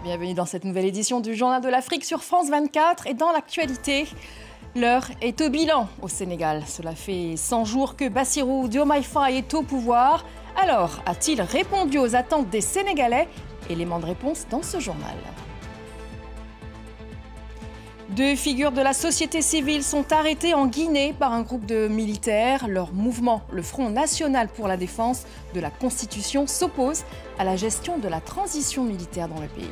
Bienvenue dans cette nouvelle édition du Journal de l'Afrique sur France 24 et dans l'actualité. L'heure est au bilan au Sénégal. Cela fait 100 jours que Bassirou Diomaye Faye est au pouvoir. Alors, a-t-il répondu aux attentes des Sénégalais? Élément de réponse dans ce journal. Deux figures de la société civile sont arrêtées en Guinée par un groupe de militaires. Leur mouvement, le Front National pour la Défense de la Constitution, s'oppose à la gestion de la transition militaire dans le pays.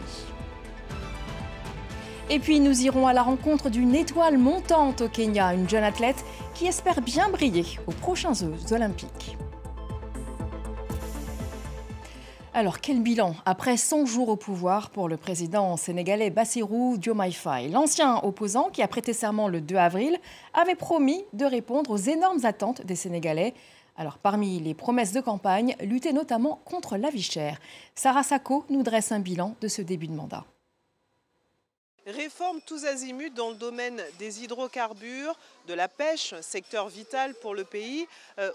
Et puis nous irons à la rencontre d'une étoile montante au Kenya, une jeune athlète qui espère bien briller aux prochains Jeux olympiques. Alors, quel bilan après 100 jours au pouvoir pour le président sénégalais Bassirou Diomaye Faye? L'ancien opposant, qui a prêté serment le 2 avril, avait promis de répondre aux énormes attentes des Sénégalais. Alors, parmi les promesses de campagne, lutter notamment contre la vie chère. Sarah Sako nous dresse un bilan de ce début de mandat. Réforme tous azimuts dans le domaine des hydrocarbures, de la pêche, secteur vital pour le pays,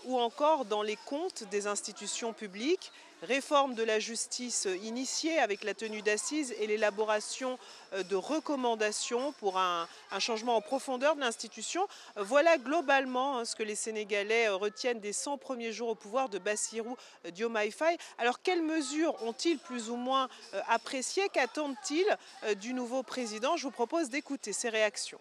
ou encore dans les comptes des institutions publiques. Réforme de la justice initiée avec la tenue d'assises et l'élaboration de recommandations pour un changement en profondeur de l'institution. Voilà globalement ce que les Sénégalais retiennent des 100 premiers jours au pouvoir de Bassirou Diomaye Faye. Alors quelles mesures ont-ils plus ou moins appréciées? Qu'attendent-ils du nouveau président? Je vous propose d'écouter ses réactions.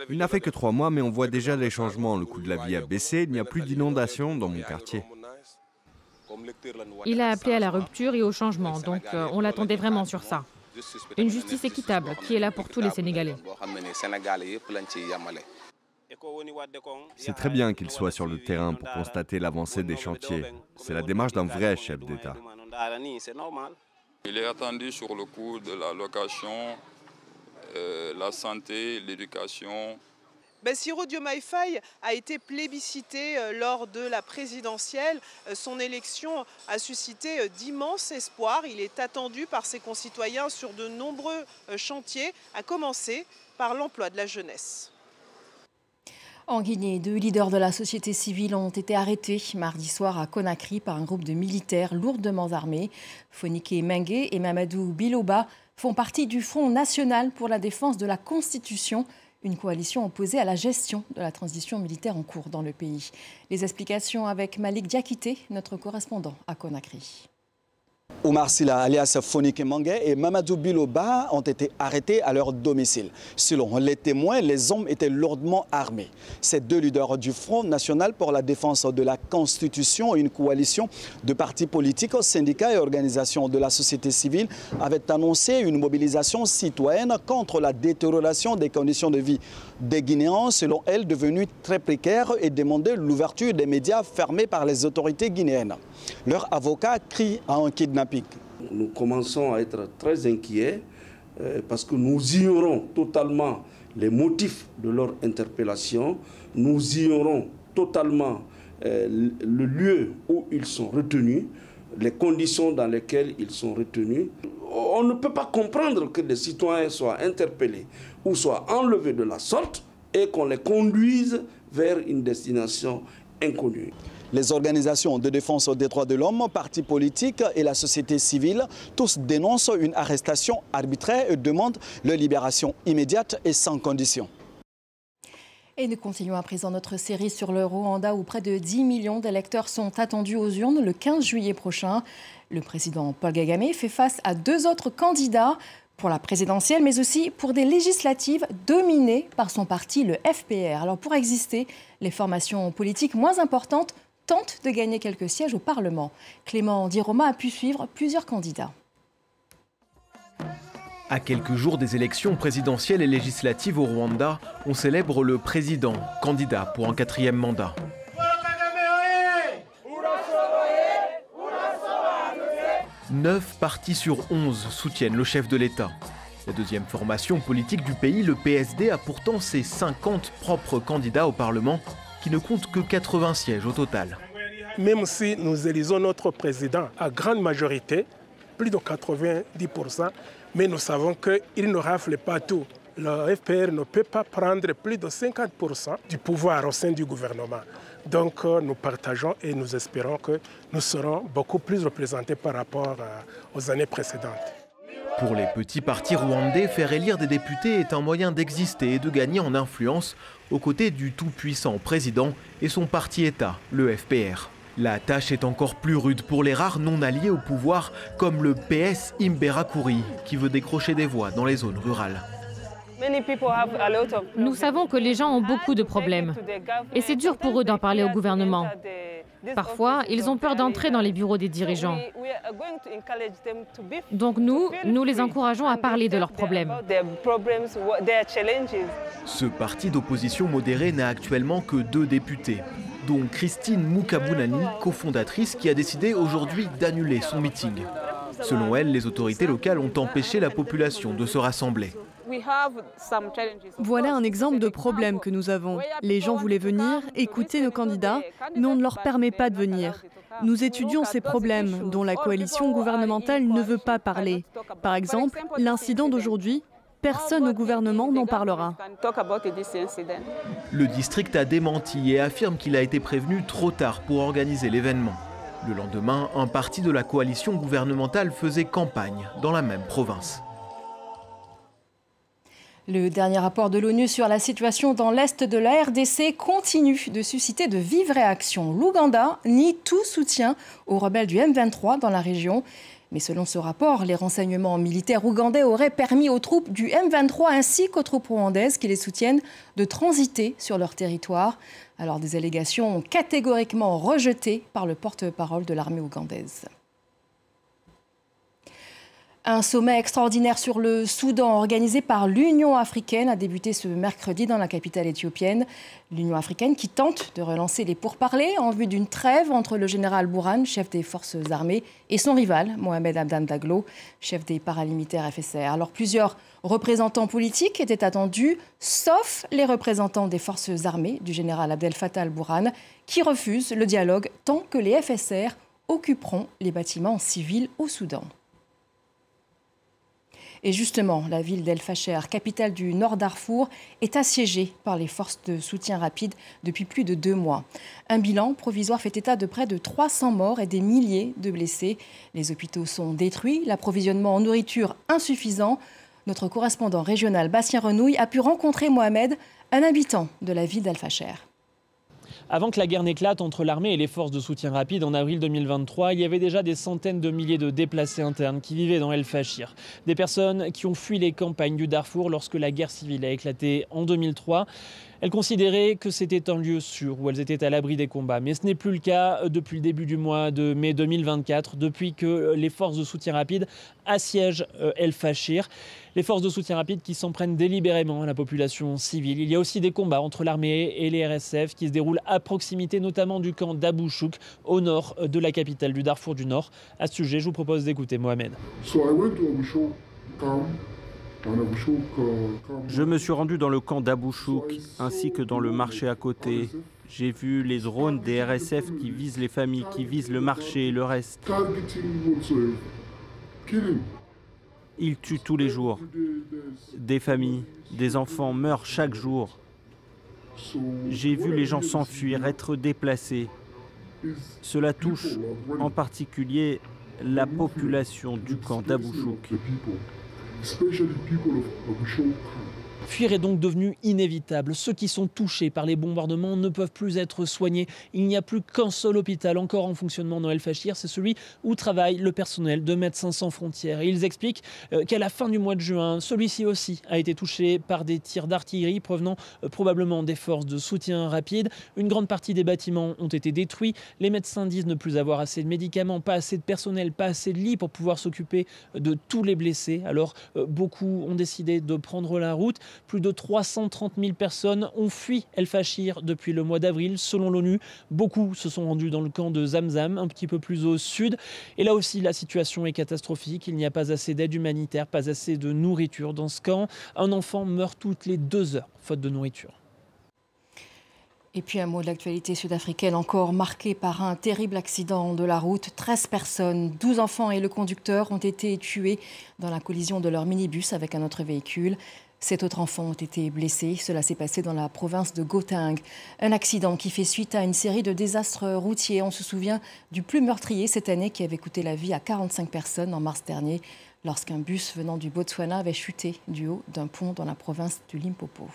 Il n'a fait que 3 mois, mais on voit déjà les changements. Le coût de la vie a baissé, il n'y a plus d'inondations dans mon quartier. Il a appelé à la rupture et au changement, donc on l'attendait vraiment sur ça. Une justice équitable qui est là pour tous les Sénégalais. C'est très bien qu'il soit sur le terrain pour constater l'avancée des chantiers. C'est la démarche d'un vrai chef d'État. Il est attendu sur le coût de la location, la santé, l'éducation. Bassirou Diomaye Faye a été plébiscité lors de la présidentielle. Son élection a suscité d'immenses espoirs. Il est attendu par ses concitoyens sur de nombreux chantiers, à commencer par l'emploi de la jeunesse. En Guinée, 2 leaders de la société civile ont été arrêtés mardi soir à Conakry par un groupe de militaires lourdement armés. Fonike Mengue et Mamadou Biloba font partie du Front National pour la Défense de la Constitution, une coalition opposée à la gestion de la transition militaire en cours dans le pays. Les explications avec Malik Diakité, notre correspondant à Conakry. Oumar Silla, alias Fonike Mengue, et Mamadou Biloba ont été arrêtés à leur domicile. Selon les témoins, les hommes étaient lourdement armés. Ces 2 leaders du Front National pour la Défense de la Constitution, une coalition de partis politiques, syndicats et organisations de la société civile, avaient annoncé une mobilisation citoyenne contre la détérioration des conditions de vie des Guinéens, selon elles devenues très précaires, et demandaient l'ouverture des médias fermés par les autorités guinéennes. Leur avocat crie à un kidnapping. Nous commençons à être très inquiets parce que nous ignorons totalement les motifs de leur interpellation. Nous ignorons totalement le lieu où ils sont retenus, les conditions dans lesquelles ils sont retenus. On ne peut pas comprendre que des citoyens soient interpellés ou soient enlevés de la sorte et qu'on les conduise vers une destination inconnue. Les organisations de défense des droits de l'homme, partis politiques et la société civile, tous dénoncent une arrestation arbitraire et demandent leur libération immédiate et sans condition. Et nous continuons à présent notre série sur le Rwanda où près de 10 millions d'électeurs sont attendus aux urnes le 15 juillet prochain. Le président Paul Kagame fait face à 2 autres candidats pour la présidentielle, mais aussi pour des législatives dominées par son parti, le FPR. Alors pour exister, les formations politiques moins importantes tentent de gagner quelques sièges au Parlement. Clément Diroma a pu suivre plusieurs candidats. À quelques jours des élections présidentielles et législatives au Rwanda, on célèbre le président, candidat pour un 4e mandat. 9 partis sur 11 soutiennent le chef de l'État. La deuxième formation politique du pays, le PSD, a pourtant ses 50 propres candidats au Parlement, qui ne comptent que 80 sièges au total. Même si nous élisons notre président à grande majorité, plus de 90%, mais nous savons qu'il ne rafle pas tout. Le FPR ne peut pas prendre plus de 50% du pouvoir au sein du gouvernement. Donc nous partageons et nous espérons que nous serons beaucoup plus représentés par rapport aux années précédentes. Pour les petits partis rwandais, faire élire des députés est un moyen d'exister et de gagner en influence aux côtés du tout-puissant président et son parti-État, le FPR. La tâche est encore plus rude pour les rares non-alliés au pouvoir, comme le PS Imberakuri, qui veut décrocher des voix dans les zones rurales. Nous savons que les gens ont beaucoup de problèmes et c'est dur pour eux d'en parler au gouvernement. Parfois, ils ont peur d'entrer dans les bureaux des dirigeants. Donc nous les encourageons à parler de leurs problèmes. Ce parti d'opposition modérée n'a actuellement que 2 députés, dont Christine Mukabunani, cofondatrice, qui a décidé aujourd'hui d'annuler son meeting. Selon elle, les autorités locales ont empêché la population de se rassembler. Voilà un exemple de problème que nous avons. Les gens voulaient venir, écouter nos candidats, mais on ne leur permet pas de venir. Nous étudions ces problèmes dont la coalition gouvernementale ne veut pas parler. Par exemple, l'incident d'aujourd'hui, personne au gouvernement n'en parlera. Le district a démenti et affirme qu'il a été prévenu trop tard pour organiser l'événement. Le lendemain, un parti de la coalition gouvernementale faisait campagne dans la même province. Le dernier rapport de l'ONU sur la situation dans l'Est de la RDC continue de susciter de vives réactions. L'Ouganda nie tout soutien aux rebelles du M23 dans la région. Mais selon ce rapport, les renseignements militaires ougandais auraient permis aux troupes du M23 ainsi qu'aux troupes rwandaises qui les soutiennent de transiter sur leur territoire. Alors des allégations catégoriquement rejetées par le porte-parole de l'armée ougandaise. Un sommet extraordinaire sur le Soudan organisé par l'Union africaine a débuté ce mercredi dans la capitale éthiopienne. L'Union africaine qui tente de relancer les pourparlers en vue d'une trêve entre le général Bourhan, chef des forces armées, et son rival, Mohamed Hamdan Daglo, chef des paramilitaires FSR. Alors plusieurs représentants politiques étaient attendus, sauf les représentants des forces armées du général Abdel Fattah al-Bourhan, qui refusent le dialogue tant que les FSR occuperont les bâtiments civils au Soudan. Et justement, la ville d'El Fasher, capitale du Nord Darfour, est assiégée par les forces de soutien rapide depuis plus de 2 mois. Un bilan provisoire fait état de près de 300 morts et des milliers de blessés. Les hôpitaux sont détruits, l'approvisionnement en nourriture insuffisant. Notre correspondant régional Bastien Renouille a pu rencontrer Mohamed, un habitant de la ville d'El Fasher. Avant que la guerre n'éclate entre l'armée et les forces de soutien rapide en avril 2023, il y avait déjà des centaines de milliers de déplacés internes qui vivaient dans El Fashir. Des personnes qui ont fui les campagnes du Darfour lorsque la guerre civile a éclaté en 2003. Elles considéraient que c'était un lieu sûr où elles étaient à l'abri des combats. Mais ce n'est plus le cas depuis le début du mois de mai 2024, depuis que les forces de soutien rapide assiègent El Fashir. Les forces de soutien rapide qui s'en prennent délibérément à la population civile. Il y a aussi des combats entre l'armée et les RSF qui se déroulent à proximité notamment du camp d'Abou Chouk, au nord de la capitale du Darfour du Nord. À ce sujet, je vous propose d'écouter Mohamed. Je me suis rendu dans le camp d'Abou Chouk ainsi que dans le marché à côté. J'ai vu les drones des RSF qui visent les familles, qui visent le marché et le reste. Ils tuent tous les jours. Des familles, des enfants meurent chaque jour. J'ai vu les gens s'enfuir, être déplacés. Cela touche en particulier la population du camp d'Abou Chouk. Fuir est donc devenu inévitable. Ceux qui sont touchés par les bombardements ne peuvent plus être soignés. Il n'y a plus qu'un seul hôpital encore en fonctionnement dans El Fashir, c'est celui où travaille le personnel de Médecins sans frontières. Et ils expliquent qu'à la fin du mois de juin, celui-ci aussi a été touché par des tirs d'artillerie provenant probablement des forces de soutien rapide. Une grande partie des bâtiments ont été détruits. Les médecins disent ne plus avoir assez de médicaments, pas assez de personnel, pas assez de lits pour pouvoir s'occuper de tous les blessés. Alors beaucoup ont décidé de prendre la route. Plus de 330 000 personnes ont fui El Fashir depuis le mois d'avril, selon l'ONU. Beaucoup se sont rendus dans le camp de Zamzam, un petit peu plus au sud. Et là aussi, la situation est catastrophique. Il n'y a pas assez d'aide humanitaire, pas assez de nourriture dans ce camp. Un enfant meurt toutes les 2 heures, faute de nourriture. Et puis un mot de l'actualité sud-africaine encore marquée par un terrible accident de la route. 13 personnes, 12 enfants et le conducteur ont été tués dans la collision de leur minibus avec un autre véhicule. 7 autres enfants ont été blessés. Cela s'est passé dans la province de Gauteng. Un accident qui fait suite à une série de désastres routiers. On se souvient du plus meurtrier cette année qui avait coûté la vie à 45 personnes en mars dernier lorsqu'un bus venant du Botswana avait chuté du haut d'un pont dans la province du Limpopo.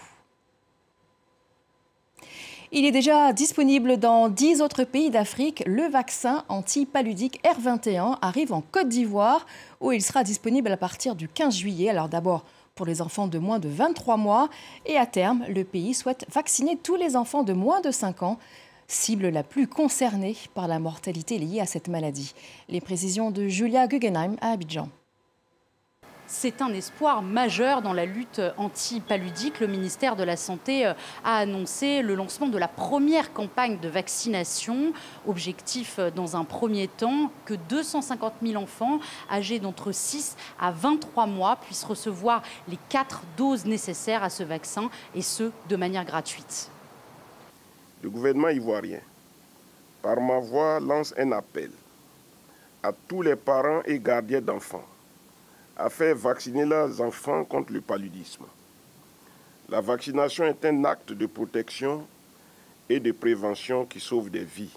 Il est déjà disponible dans 10 autres pays d'Afrique. Le vaccin anti-paludique R21 arrive en Côte d'Ivoire où il sera disponible à partir du 15 juillet. Alors d'abord pour les enfants de moins de 23 mois et à terme, le pays souhaite vacciner tous les enfants de moins de 5 ans, cible la plus concernée par la mortalité liée à cette maladie. Les précisions de Julia Guggenheim à Abidjan. C'est un espoir majeur dans la lutte anti-paludique. Le ministère de la Santé a annoncé le lancement de la première campagne de vaccination. Objectif dans un premier temps que 250 000 enfants âgés d'entre 6 à 23 mois puissent recevoir les 4 doses nécessaires à ce vaccin et ce, de manière gratuite. Le gouvernement ivoirien, par ma voix, lance un appel à tous les parents et gardiens d'enfants à faire vacciner leurs enfants contre le paludisme. La vaccination est un acte de protection et de prévention qui sauve des vies.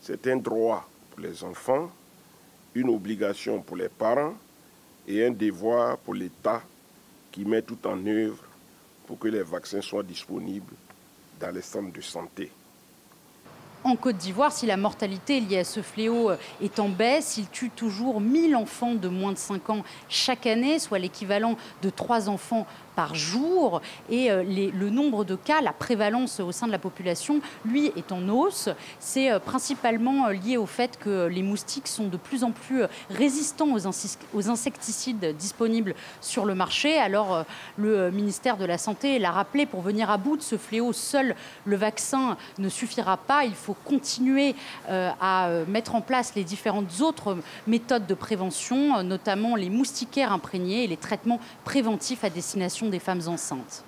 C'est un droit pour les enfants, une obligation pour les parents et un devoir pour l'État qui met tout en œuvre pour que les vaccins soient disponibles dans les centres de santé. En Côte d'Ivoire, si la mortalité liée à ce fléau est en baisse, il tue toujours 1000 enfants de moins de 5 ans chaque année, soit l'équivalent de 3 enfants par jour. Et le nombre de cas, la prévalence au sein de la population, lui, est en hausse. C'est principalement lié au fait que les moustiques sont de plus en plus résistants aux insecticides disponibles sur le marché. Alors, le ministère de la Santé l'a rappelé, pour venir à bout de ce fléau, seul le vaccin ne suffira pas. Il faut continuer à mettre en place les différentes autres méthodes de prévention, notamment les moustiquaires imprégnés et les traitements préventifs à destination des femmes enceintes.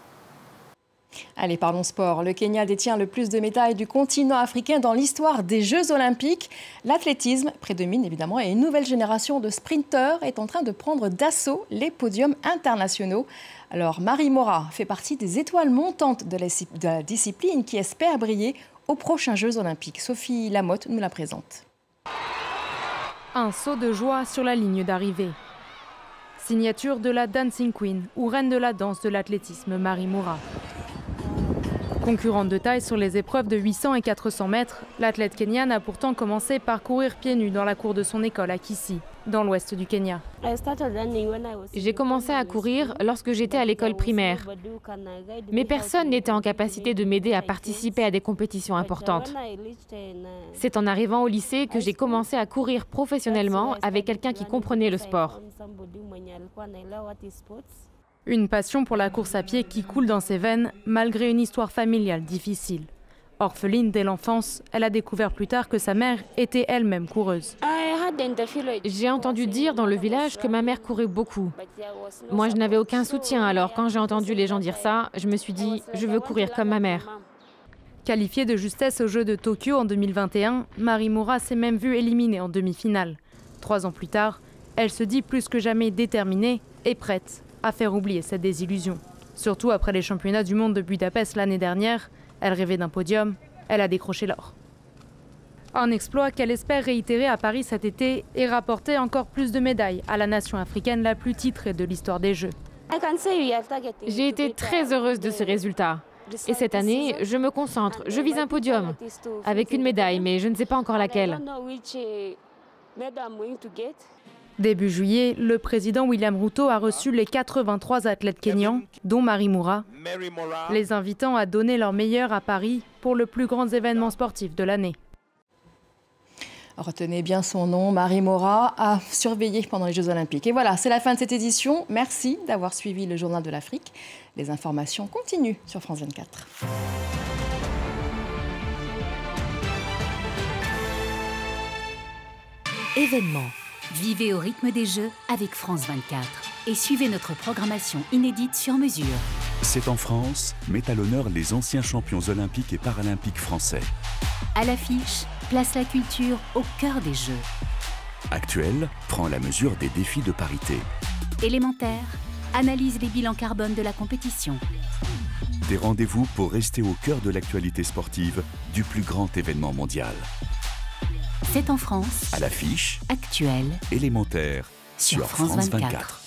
Allez, parlons sport. Le Kenya détient le plus de médailles du continent africain dans l'histoire des Jeux Olympiques. L'athlétisme prédomine évidemment et une nouvelle génération de sprinteurs est en train de prendre d'assaut les podiums internationaux. Alors, Marie Mora fait partie des étoiles montantes de la discipline qui espère briller aux prochains Jeux Olympiques. Sophie Lamotte nous la présente. Un saut de joie sur la ligne d'arrivée. Signature de la Dancing Queen, ou reine de la danse de l'athlétisme, Marie Mora. Concurrente de taille sur les épreuves de 800 et 400 mètres, l'athlète kenyane a pourtant commencé par courir pieds nus dans la cour de son école à Kisii, dans l'ouest du Kenya. J'ai commencé à courir lorsque j'étais à l'école primaire, mais personne n'était en capacité de m'aider à participer à des compétitions importantes. C'est en arrivant au lycée que j'ai commencé à courir professionnellement avec quelqu'un qui comprenait le sport. Une passion pour la course à pied qui coule dans ses veines, malgré une histoire familiale difficile. Orpheline dès l'enfance, elle a découvert plus tard que sa mère était elle-même coureuse. J'ai entendu dire dans le village que ma mère courait beaucoup. Moi, je n'avais aucun soutien, alors quand j'ai entendu les gens dire ça, je me suis dit, je veux courir comme ma mère. Qualifiée de justesse aux Jeux de Tokyo en 2021, Marie Mora s'est même vue éliminée en demi-finale. 3 ans plus tard, elle se dit plus que jamais déterminée et prête à faire oublier cette désillusion. Surtout après les championnats du monde de Budapest l'année dernière, elle rêvait d'un podium, elle a décroché l'or. Un exploit qu'elle espère réitérer à Paris cet été et rapporter encore plus de médailles à la nation africaine la plus titrée de l'histoire des Jeux. J'ai été très heureuse de ce résultat. Et cette année, je me concentre, je vise un podium, avec une médaille, mais je ne sais pas encore laquelle. Début juillet, le président William Ruto a reçu les 83 athlètes kenyans, dont Marie Mora, les invitant à donner leur meilleur à Paris pour le plus grand événement sportif de l'année. Retenez bien son nom, Marie Mora, à surveiller pendant les Jeux Olympiques. Et voilà, c'est la fin de cette édition. Merci d'avoir suivi le Journal de l'Afrique. Les informations continuent sur France 24. Événements. Vivez au rythme des Jeux avec France 24 et suivez notre programmation inédite sur mesure. C'est en France, met à l'honneur les anciens champions olympiques et paralympiques français. À l'affiche, place la culture au cœur des Jeux. Actuel prend la mesure des défis de parité. Élémentaire, analyse les bilans carbone de la compétition. Des rendez-vous pour rester au cœur de l'actualité sportive du plus grand événement mondial. C'est en France. À l'affiche, Actuel. élémentaire, sur France 24.